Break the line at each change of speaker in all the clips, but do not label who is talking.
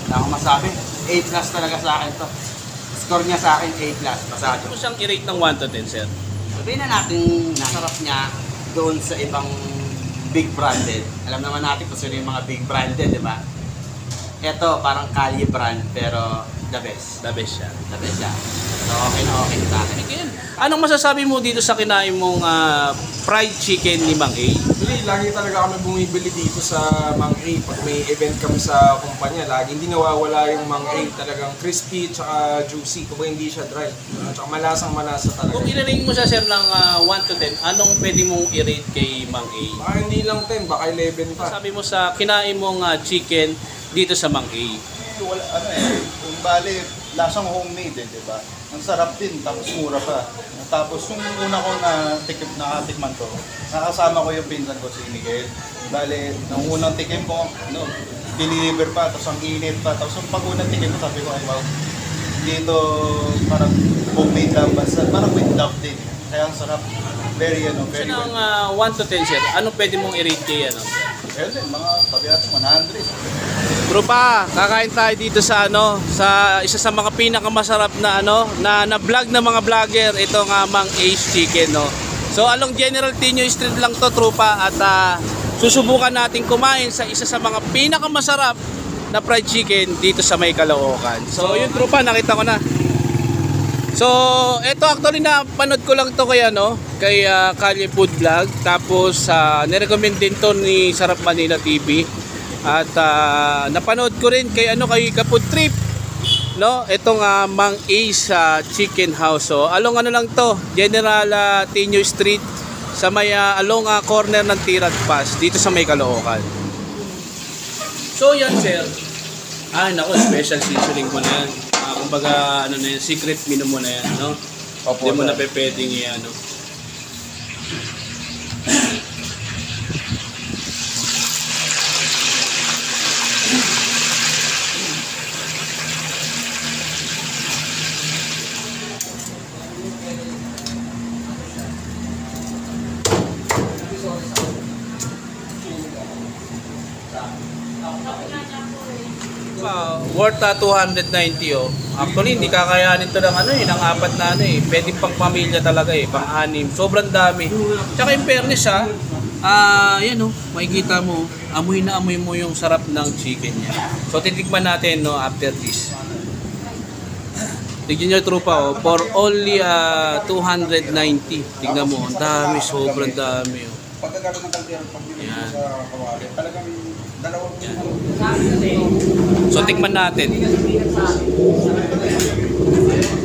Wala akong masabi. A plus talaga sa akin to. Score niya sa akin A plus. Pasado.
Ano siyang i-rate ng 1 to 10, sir?
Sabihin na natin nasarap niya doon sa ibang big branded. Alam naman natin kung sino yung mga big branded, di ba? Ito, parang Cali brand, pero the best.
The best siya.
The best siya. So, okay na okay sa akin.
Again, anong masasabi mo dito sa kinain mong fried chicken ni Mang A?
Actually, lagi talaga kami bumibili dito sa Mang A. Pag may event kami sa kumpanya, lagi hindi nawawala yung Mang A. Talagang crispy tsaka juicy. Kung hindi siya dry. Tsaka malasang-malasa talaga.
Kung i-rate mo siya, sir, ng 1 to 10, anong pwede mong i-rate kay Mang A?
Baka hindi lang 10, baka 11 pa.
Sabi mo sa kinain mong chicken dito sa Mang A.
Wala, kung bali, lasang homemade di ba? Ang sarap din, tapos mura pa. Tapos yung una ko nakatikman ko, nakasama ko yung pinsan ko si Miguel. Bali, nung unang tikim ko, deliver pa, tapos ang init pa. Tapos yung pag-unang tikim ko, sabi ko, ay wow, dito parang homemade lang, basta parang with love din. Kaya ang sarap. Very, very
So, ng
well.
1 to 10, sir, anong pwede mong i-rate kay ano?
Kaya din, mga sabi natin, 100.
Tropa, kakain tayo dito sa sa isa sa mga pinakamasarap na na vlog ng mga vlogger, ito nga Mang Ace Chicken, no. So along General Tinio Street lang to, tropa, at susubukan natin kumain sa isa sa mga pinakamasarap na fried chicken dito sa May Caloocan. So yun, tropa, nakita ko na. So ito actually napanood ko lang to kay Kalye Food Vlog, tapos nirecommend din to ni Sarap Manila TV. At napanood ko rin kay Kapud Trip, no, itong Mang Ace Chicken House. So along lang to, General Tinio Street, sa may along corner ng Tirad Pass dito sa May Caloocan. So yan, sir, naku, special seasoning mo na yan. Kumbaga na yan, secret menu mo na yan, no? Hindi mo na pwedeng i-ano. Worth 290 oh. Actually hindi kakayanin to ng ng apat na pwede pang pamilya talaga pang-anim. Sobrang dami. Tsaka in fairness yan makikita mo, amoy na amoy mo yung sarap ng chicken niya. So titikman natin after this. Tignan niyo, tropa, for only 290. Tignan mo, ang dami, sobrang dami oh.
Pagkakaroon ng kaldero, pag-ibig sa kawali, talagang dalawang
So tikman natin.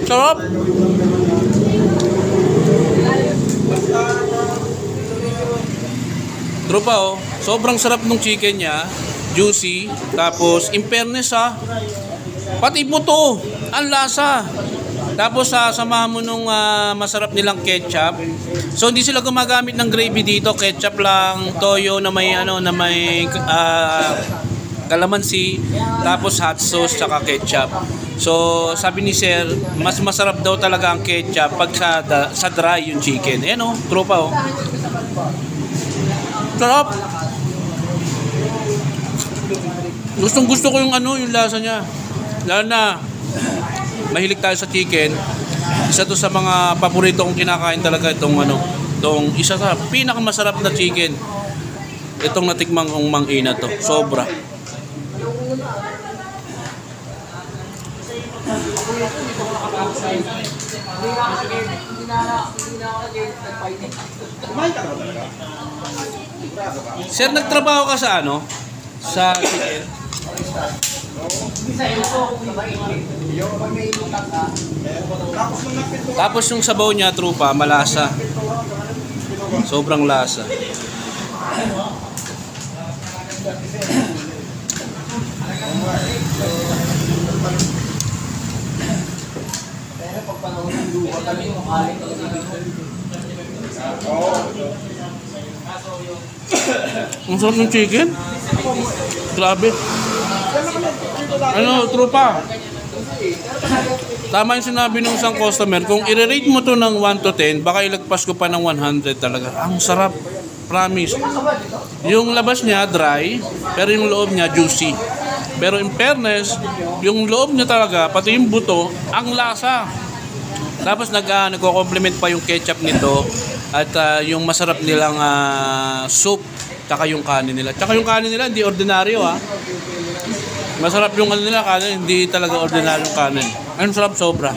Sarap. Tropa sobrang sarap ng chicken niya, juicy, tapos in fairness pati buto, ang lasa. Tapos samahan mo nung masarap nilang ketchup. So hindi sila gumagamit ng gravy dito, ketchup lang, toyo na may kalamansi, tapos hot sauce tsaka ketchup. So sabi ni sir, mas masarap daw talaga ang ketchup pag sa dry yung chicken. Ayan tropa sarap. Gustong gusto ko yung yung lasa niya. Lalo na mahilig tayo sa chicken. Isa to sa mga paborito kong kinakain talaga itong isa sa pinakamasarap na chicken. Itong natikmang Mang A na to. Sobra. Sir, nagtrabaho ka sa sa chicken? Tapos yung sabaw niya, tropa, malasa. Sobrang lasa. Ang sarap ng chicken. Grabe. Tropa, tama yung sinabi ng isang customer, kung i-rate mo to ng 1 to 10, baka ilagpas ko pa ng 100 talaga. Ang sarap, promise. Yung labas niya dry, pero yung loob niya juicy. Pero in fairness, yung loob niya talaga, pati yung buto, ang lasa. Tapos nagko-complement pa yung ketchup nito at yung masarap nilang soup, tsaka yung kanin nila. Tsaka yung kanin nila, hindi ordinaryo ha. Masarap yung kanin nila, kanin, hindi talaga ordinaryong kanin. Ang sarap sobra.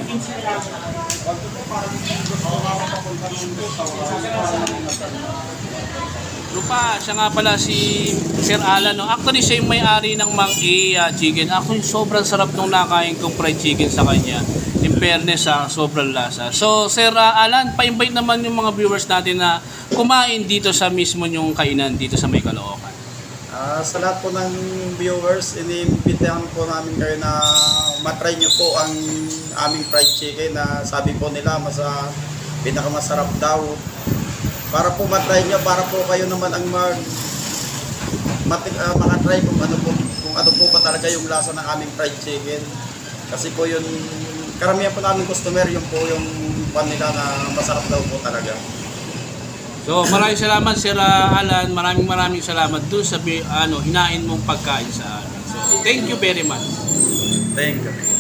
Lupa, siya nga pala si Sir Alan. No? Actually, siya yung may-ari ng Mang A Chicken. Ako yung sobrang sarap nung nakain kong fried chicken sa kanya. In fairness, sobrang lasa. So, Sir Alan, pa-invite naman yung mga viewers natin na kumain dito sa mismo yung kainan dito sa May Caloocan.
Sa lahat po ng viewers, inimbitahan po namin kayo na matry nyo po ang aming fried chicken na sabi po nila pinakamasarap daw. Para po matry nyo, para po kayo naman ang makatry kung ano po ba talaga yung lasa ng aming fried chicken. Kasi po yun, karamihan po namin customer, yun po yung pan nila na masarap daw po talaga.
So, maraming salamat Sir Alan, maraming salamat doon sa hinain mong pagkain sa amin. So, thank you very much.
Thank you.